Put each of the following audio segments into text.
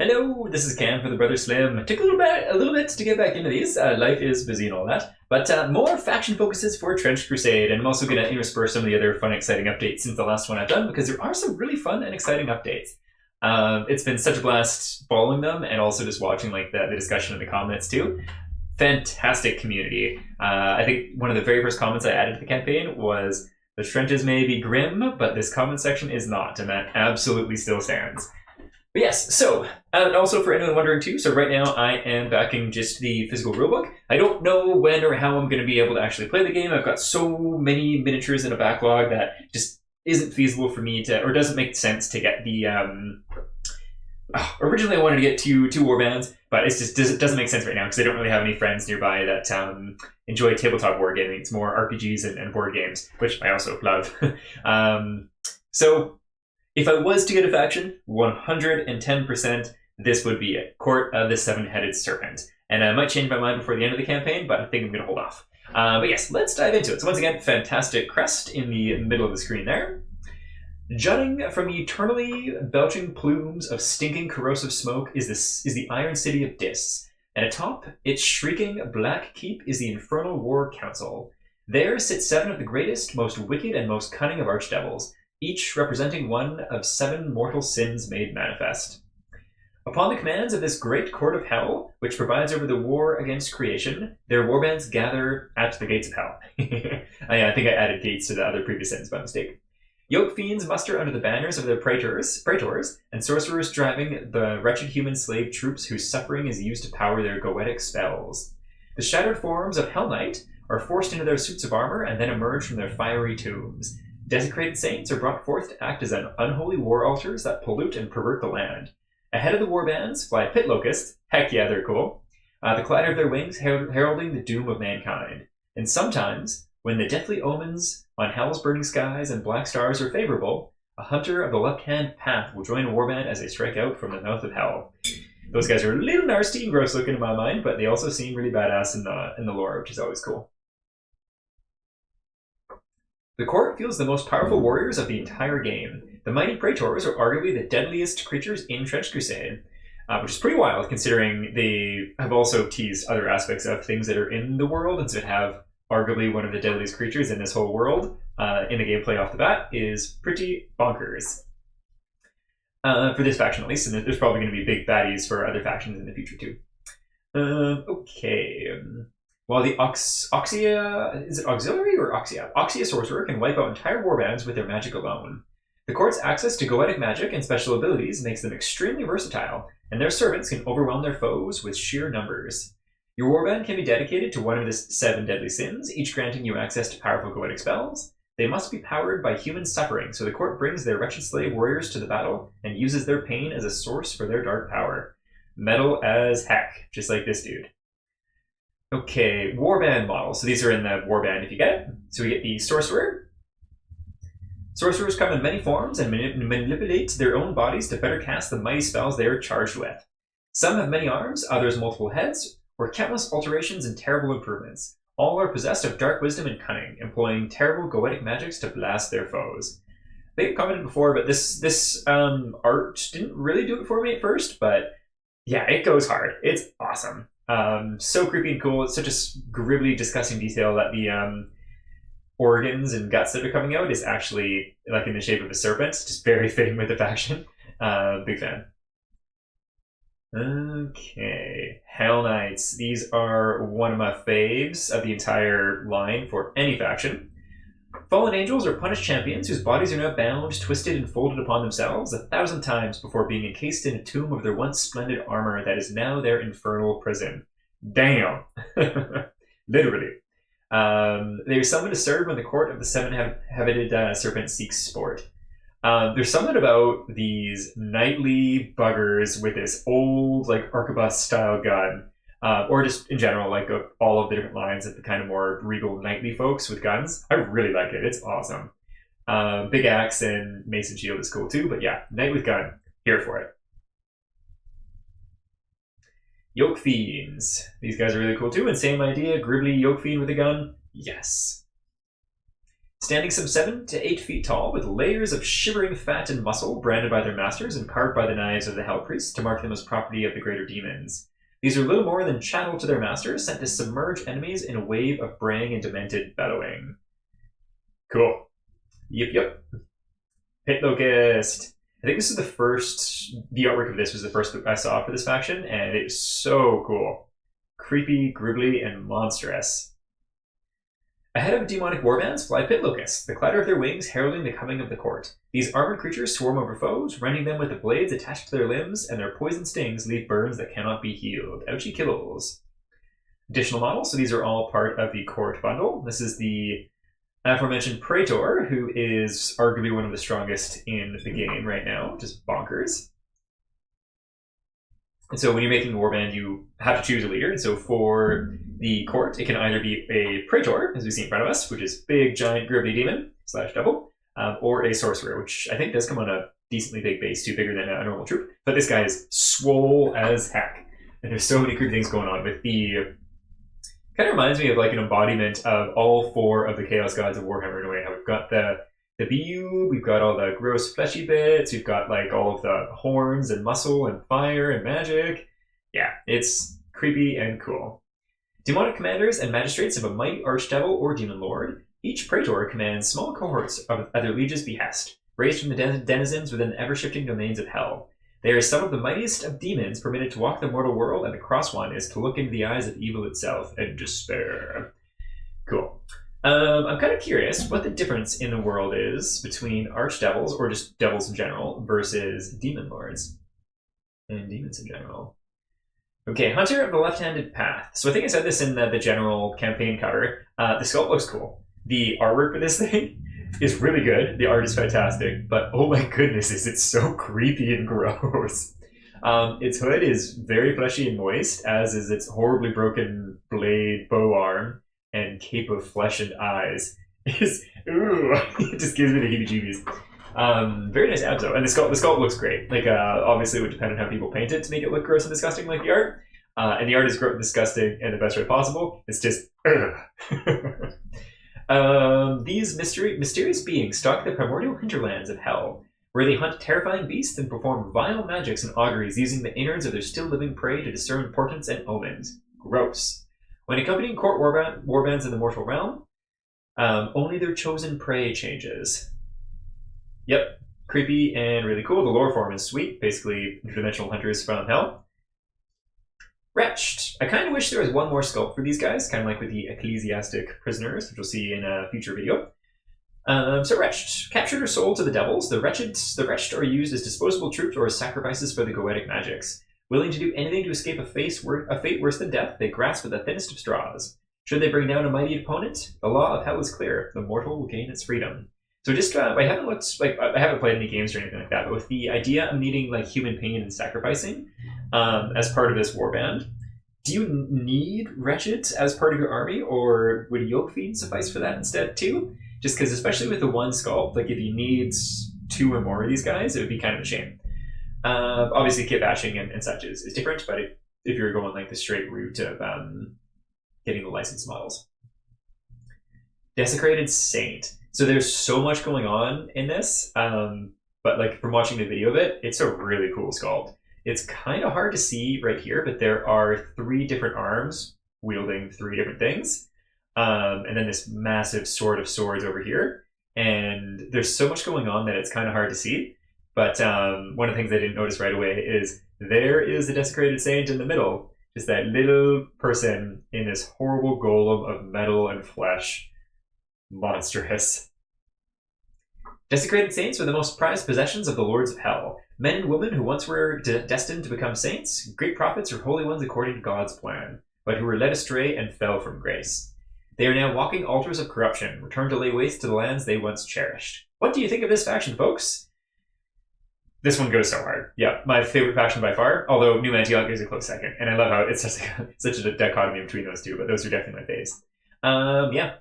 Hello, this is Cam for the Brother Slim. It took a little bit to get back into these. Life is busy and all that, but more faction focuses for Trench Crusade, and I'm also going to intersperse some of the other fun, exciting updates since the last one I've done because there are some really fun and exciting updates. It's been such a blast following them and also just watching like the discussion in the comments too. Fantastic community. I think one of the very first comments I added to the campaign was the trenches may be grim, but this comment section is not, and that absolutely still stands. But yes, so, and also for anyone wondering too, so right now I am backing just the physical rulebook. I don't know when or how I'm going to be able to actually play the game. I've got so many miniatures in a backlog that just isn't feasible for me to, or doesn't make sense to get the, originally I wanted to get two warbands, but it doesn't make sense right now because I don't really have any friends nearby that enjoy tabletop wargaming. It's more RPGs and board games, which I also love. So if I was to get a faction, 110% this would be it. Court of the Seven-Headed Serpent. And I might change my mind before the end of the campaign, but I think I'm going to hold off. But yes, let's dive into it. So once again, fantastic crest in the middle of the screen there. Jutting from eternally belching plumes of stinking corrosive smoke is the Iron City of Dis. And atop its shrieking black keep is the Infernal War Council. There sit 7 of the greatest, most wicked, and most cunning of archdevils, each representing one of 7 mortal sins made manifest. Upon the commands of this great court of hell, which provides over the war against creation, their warbands gather at the gates of hell. I think I added gates to the other previous sentence by mistake. Yoke fiends muster under the banners of their praetors, and sorcerers driving the wretched human slave troops whose suffering is used to power their goetic spells. The shattered forms of Hell Knight are forced into their suits of armor and then emerge from their fiery tombs. Desecrated saints are brought forth to act as unholy war altars that pollute and pervert the land. Ahead of the warbands fly pit locusts, heck yeah, they're cool, the clatter of their wings heralding the doom of mankind. And sometimes, when the deathly omens on hell's burning skies and black stars are favorable, a hunter of the left-hand path will join a warband as they strike out from the mouth of hell. Those guys are a little nasty and gross looking in my mind, but they also seem really badass in the lore, which is always cool. The court fields the most powerful warriors of the entire game. The mighty praetors are arguably the deadliest creatures in Trench Crusade, which is pretty wild considering they have also teased other aspects of things that are in the world, and so to have arguably one of the deadliest creatures in this whole world in the gameplay off the bat is pretty bonkers. For this faction at least, and there's probably going to be big baddies for other factions in the future too. Okay. While the Oxia, is it Auxiliary or Oxia? Oxia Sorcerer can wipe out entire warbands with their magic alone. The court's access to goetic magic and special abilities makes them extremely versatile, and their servants can overwhelm their foes with sheer numbers. Your warband can be dedicated to one of the 7 deadly sins, each granting you access to powerful goetic spells. They must be powered by human suffering, so the court brings their wretched slave warriors to the battle and uses their pain as a source for their dark power. Metal as heck, just like this dude. Okay, warband models. So these are in the warband if you get it. So we get the Sorcerer. Sorcerers come in many forms and manipulate their own bodies to better cast the mighty spells they are charged with. Some have many arms, others multiple heads, or countless alterations and terrible improvements. All are possessed of dark wisdom and cunning, employing terrible goetic magics to blast their foes. I think I've commented before, but this art didn't really do it for me at first, but yeah, it goes hard. It's awesome. So creepy and cool. It's such a gribbly, disgusting detail that the organs and guts that are coming out is actually like in the shape of a serpent. Just very fitting with the faction. Big fan. Okay, Hell Knights. These are one of my faves of the entire line for any faction. Fallen angels are punished champions whose bodies are now bound, twisted, and folded upon themselves 1,000 times before being encased in a tomb of their once splendid armor that is now their infernal prison. Damn! Literally. They are summoned to serve when the court of the seven-headed serpent seeks sport. There's something about these knightly buggers with this old, like, arquebus-style gun, or just in general, like all of the different lines of the kind of more regal knightly folks with guns. I really like it. It's awesome. Big axe and mace and shield is cool too, but yeah, knight with gun, here for it. Yoke fiends. These guys are really cool too, and same idea, gribbly yoke fiend with a gun. Yes. Standing some 7 to 8 feet tall, with layers of shivering fat and muscle branded by their masters and carved by the knives of the Hell Priests to mark them as property of the greater demons. These are little more than chattel to their masters, sent to submerge enemies in a wave of braying and demented bellowing. Cool. Yep. Pit Locust. I think this is the artwork of this was the first I saw for this faction, and it is so cool. Creepy, gribbly, and monstrous. Ahead of demonic warbands fly pit locusts, the clatter of their wings heralding the coming of the court. These armored creatures swarm over foes, rending them with the blades attached to their limbs, and their poison stings leave burns that cannot be healed. Ouchie kills. Additional models, so these are all part of the court bundle. This is the aforementioned Praetor, who is arguably one of the strongest in the game right now, just bonkers. And so when you're making a warband, you have to choose a leader. And so for the court, it can either be a Praetor, as we see in front of us, which is big, giant, gribbly demon / double, or a sorcerer, which I think does come on a decently big base, too, bigger than a normal troop. But this guy is swole as heck. And there's so many creepy things going on with the... Kind of reminds me of like an embodiment of all 4 of the Chaos Gods of Warhammer in a way. How we've got the BU, we've got all the gross fleshy bits, we've got like all of the horns and muscle and fire and magic. Yeah, it's creepy and cool. Demonic commanders and magistrates of a mighty archdevil or demon lord. Each Praetor commands small cohorts at their liege's behest, raised from the denizens within the ever-shifting domains of hell. They are some of the mightiest of demons permitted to walk the mortal world, and to cross one is to look into the eyes of evil itself and despair. Cool. I'm kind of curious what the difference in the world is between archdevils, or just devils in general, versus demon lords and demons in general. Okay, Hunter of the Left-Handed Path. So I think I said this in the general campaign cover. The sculpt looks cool. The artwork for this thing is really good. The art is fantastic, but oh my goodness, is it so creepy and gross. Its hood is very fleshy and moist, as is its horribly broken blade bow arm and cape of flesh and eyes. It just gives me the heebie-jeebies. Very nice abs though, and the sculpt looks great. Like obviously it would depend on how people paint it to make it look gross and disgusting like the art. And the art is gross and disgusting in the best way possible. It's just these mysterious beings stalk the primordial hinterlands of hell, where they hunt terrifying beasts and perform vile magics and auguries using the innards of their still-living prey to discern portents and omens. Gross. When accompanying court warbands in the mortal realm, only their chosen prey changes. Yep, creepy and really cool. The lore form is sweet, basically interdimensional hunters from hell. Wretched. I kind of wish there was one more sculpt for these guys, kind of like with the ecclesiastic prisoners, which we'll see in a future video. So Wretched. Captured or sold to the devils, the Wretched are used as disposable troops or as sacrifices for the goetic magics. Willing to do anything to escape a fate worse than death, they grasp at the thinnest of straws. Should they bring down a mighty opponent, the law of hell is clear. The mortal will gain its freedom. So just, I haven't played any games or anything like that, but with the idea of needing like human pain and sacrificing as part of this warband, do you need Wretched as part of your army, or would Yoke Fiend suffice for that instead too? Just because, especially with the one sculpt, like if you need 2 or more of these guys, it would be kind of a shame. Obviously, kit bashing and such is different, but if you're going like the straight route of getting the licensed models. Desecrated Saint. So there's so much going on in this, but like from watching the video of it, it's a really cool sculpt. It's kind of hard to see right here, but there are 3 different arms wielding 3 different things. And then this massive sword of swords over here. And there's so much going on that it's kind of hard to see. But one of the things I didn't notice right away is there is the Desecrated Saint in the middle. Just that little person in this horrible golem of metal and flesh. Monstrous. Desecrated Saints were the most prized possessions of the Lords of Hell. Men and women who once were destined to become saints, great prophets or holy ones according to God's plan, but who were led astray and fell from grace. They are now walking altars of corruption, returned to lay waste to the lands they once cherished. What do you think of this faction, folks? This one goes so hard. Yeah, my favorite faction by far, although New Antioch is a close second. And I love how it's such a dichotomy between those two, but those are definitely my faves. Yeah,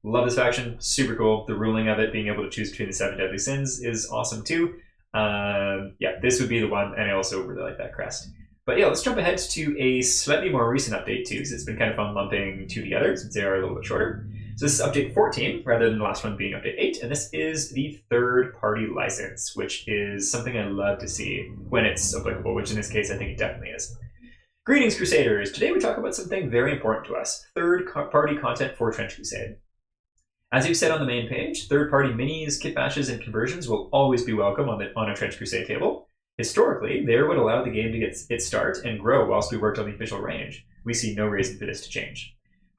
love this faction. Super cool. The ruling of it, being able to choose between the 7 deadly sins, is awesome too. Yeah, this would be the one, and I also really like that crest. But yeah, let's jump ahead to a slightly more recent update too, because it's been kind of fun lumping 2 together since they are a little bit shorter. So this is update 14, rather than the last one being update 8, and this is the third-party license, which is something I love to see when it's applicable, which in this case I think it definitely is. Greetings, Crusaders! Today we talk about something very important to us, third-party content for Trench Crusade. As you've said on the main page, third-party minis, kit bashes, and conversions will always be welcome on a Trench Crusade table. Historically, they would allow the game to get its start and grow whilst we worked on the official range. We see no reason for this to change.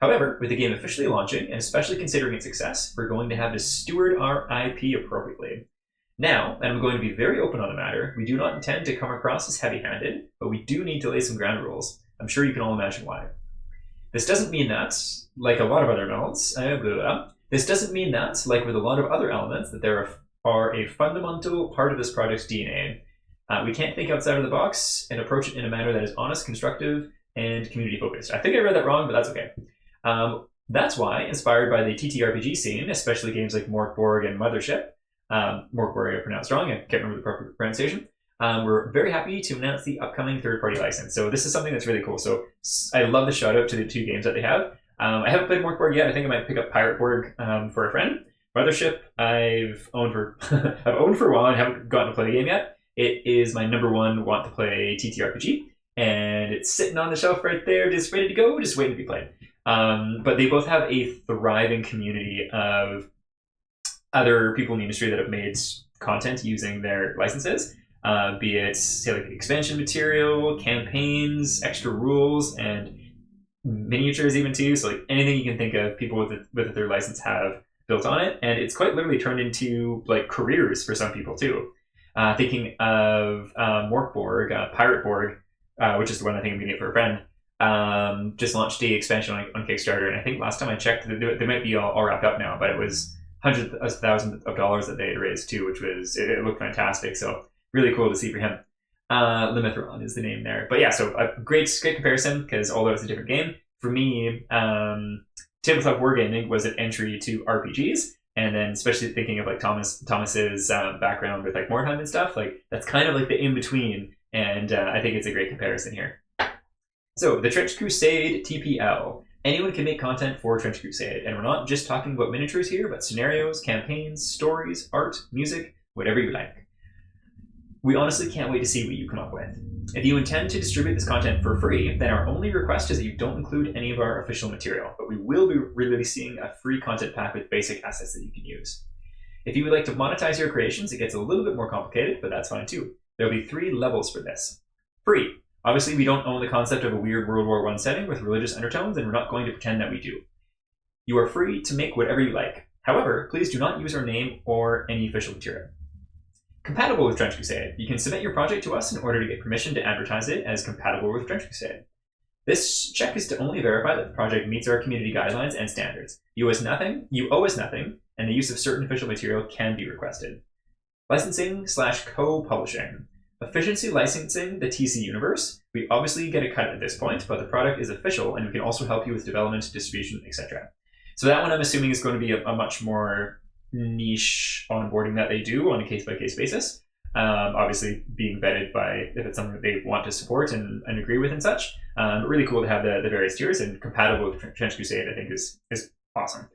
However, with the game officially launching, and especially considering its success, we're going to have to steward our IP appropriately. Now, and I'm going to be very open on the matter, we do not intend to come across as heavy-handed, but we do need to lay some ground rules. I'm sure you can all imagine why. This doesn't mean that, like a lot of other elements, this doesn't mean that, like with a lot of other elements, that there are a fundamental part of this project's DNA. We can't think outside of the box and approach it in a manner that is honest, constructive, and community-focused. I think I read that wrong, but that's okay. That's why, inspired by the TTRPG scene, especially games like Morkborg and Mothership, Morkborg I pronounced wrong, I can't remember the proper pronunciation, we're very happy to announce the upcoming third-party license. So this is something that's really cool. So I love the shout-out to the two games that they have. I haven't played Morkborg yet. I think I might pick up Pirateborg for a friend. Mothership I've owned for I've owned for a while and haven't gotten to play the game yet. It is my number one want to play TTRPG, and it's sitting on the shelf right there, just ready to go, just waiting to be played. But they both have a thriving community of other people in the industry that have made content using their licenses, be it say like expansion material, campaigns, extra rules, and miniatures even too. So like anything you can think of, people with their license have built on it, and it's quite literally turned into like careers for some people too. Thinking of Morkborg, Pirateborg, which is the one I think I'm going to get for a friend. Just launched the expansion on Kickstarter, and I think last time I checked, they might be all wrapped up now, but it was hundreds of thousands of dollars that they had raised too, which was, it looked fantastic. So really cool to see for him. Limithron is the name there. But yeah, so a great comparison, because although it's a different game, for me, tabletop wargaming was an entry to RPGs. And then especially thinking of like Thomas's background with like Mordheim and stuff, like that's kind of like the in-between. And I think it's a great comparison here. So the Trench Crusade TPL. Anyone can make content for Trench Crusade. And we're not just talking about miniatures here, but scenarios, campaigns, stories, art, music, whatever you like. We honestly can't wait to see what you come up with. If you intend to distribute this content for free, then our only request is that you don't include any of our official material, but we will be releasing a free content pack with basic assets that you can use. If you would like to monetize your creations, it gets a little bit more complicated, but that's fine too. There'll be 3 levels for this. Free. Obviously, we don't own the concept of a weird World War I setting with religious undertones, and we're not going to pretend that we do. You are free to make whatever you like. However, please do not use our name or any official material. Compatible with Trench Crusade. You can submit your project to us in order to get permission to advertise it as compatible with Trench Crusade. This check is to only verify that the project meets our community guidelines and standards. You owe us nothing, and the use of certain official material can be requested. Licensing/co-publishing. Efficiency licensing the TC universe. We obviously get a cut at this point, but the product is official and we can also help you with development, distribution, etc. So that one I'm assuming is going to be a much more niche onboarding that they do on a case-by-case basis. Obviously being vetted by if it's something that they want to support and agree with and such. But really cool to have the various tiers, and compatible with Trench Crusade I think is awesome.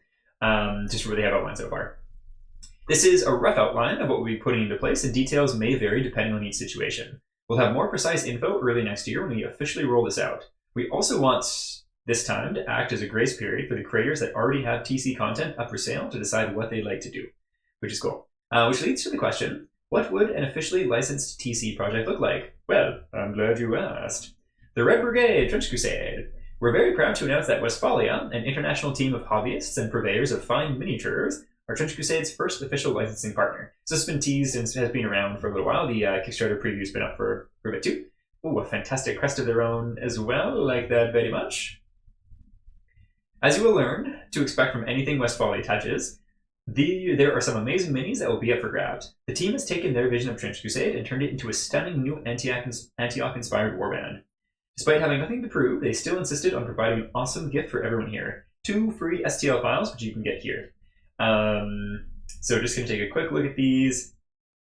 Just what they have outlined so far. This is a rough outline of what we'll be putting into place, and details may vary depending on each situation. We'll have more precise info early next year when we officially roll this out. We also want this time to act as a grace period for the creators that already have TC content up for sale to decide what they'd like to do, which is cool. Which leads to the question, what would an officially licensed TC project look like? Well, I'm glad you asked. The Red Brigade Trench Crusade. We're very proud to announce that Westphalia, an international team of hobbyists and purveyors of fine miniatures, are Trench Crusade's first official licensing partner. So this has been teased and has been around for a little while. The Kickstarter preview's been up for a bit too. Ooh, a fantastic crest of their own as well, like that very much. As you will learn to expect from anything Westphalia touches, there are some amazing minis that will be up for grabs. The team has taken their vision of Trench Crusade and turned it into a stunning new Antioch-inspired warband. Despite having nothing to prove, they still insisted on providing an awesome gift for everyone here. 2 free STL files, which you can get here. So just going to take a quick look at these.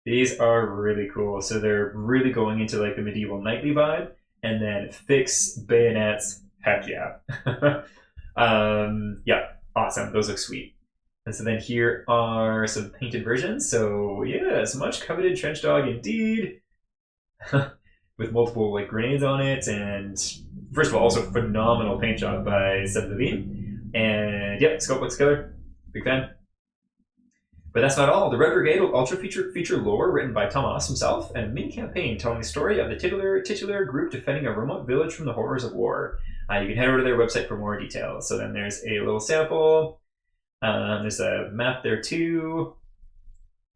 These are really cool. So they're really going into like the medieval knightly vibe, and then fixed bayonets. Heck yeah. Yeah, Awesome, those look sweet. And so then here are some painted versions. So yes, much coveted trench dog indeed. With multiple like grenades on it, and first of all, also phenomenal paint job by Seb Levine. And yep, scope looks killer. Big fan. But that's not all. The Red Brigade will also feature lore written by Tomas himself and a mini campaign telling the story of the titular group defending a remote village from the horrors of war. You can head over to their website for more details. So then there's a little sample. There's a map there too.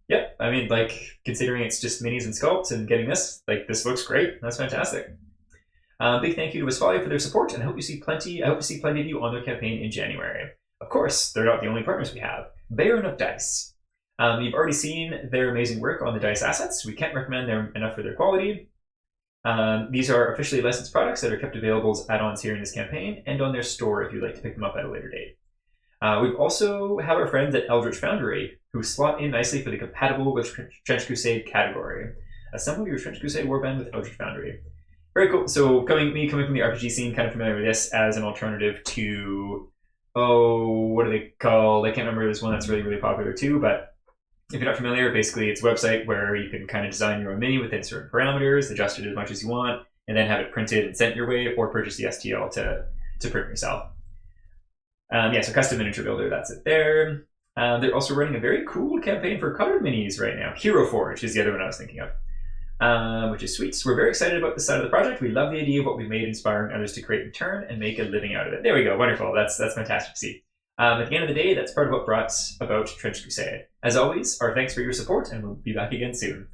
Yep, I mean, like, considering it's just minis and sculpts and getting this, like, this looks great. That's fantastic. Big thank you to Westphalia for their support, and I hope to see plenty of you on their campaign in January. Of course, they're not the only partners we have. Baron of Dice. You've already seen their amazing work on the dice assets. We can't recommend them enough for their quality. These are officially licensed products that are kept available as add-ons here in this campaign and on their store if you'd like to pick them up at a later date. We also have our friends at Eldritch Foundry, who slot in nicely for the compatible with Trench Crusade category. Assemble your Trench Crusade warband with Eldritch Foundry. Very cool. So coming from the RPG scene, kind of familiar with this as an alternative to, what do they call? I can't remember. There's one that's really, really popular too, but if you're not familiar, basically it's a website where you can kind of design your own mini within certain parameters, adjust it as much as you want, and then have it printed and sent your way, or purchase the STL to print yourself. So custom miniature builder, that's it there. They're also running a very cool campaign for colored minis right now. Hero Forge is the other one I was thinking of, which is sweet. So we're very excited about this side of the project. We love the idea of what we've made, inspiring others to create in turn and make a living out of it. There we go, wonderful. That's fantastic to see. At the end of the day, that's part of what brought about Trench Crusade. As always, our thanks for your support, and we'll be back again soon.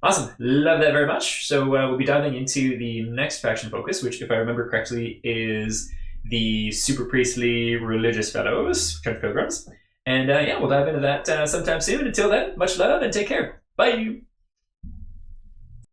Awesome, love that very much. So we'll be diving into the next faction focus, which, if I remember correctly, is the super priestly religious fellows, Trench Pilgrims. And we'll dive into that sometime soon. Until then, much love and take care. Bye!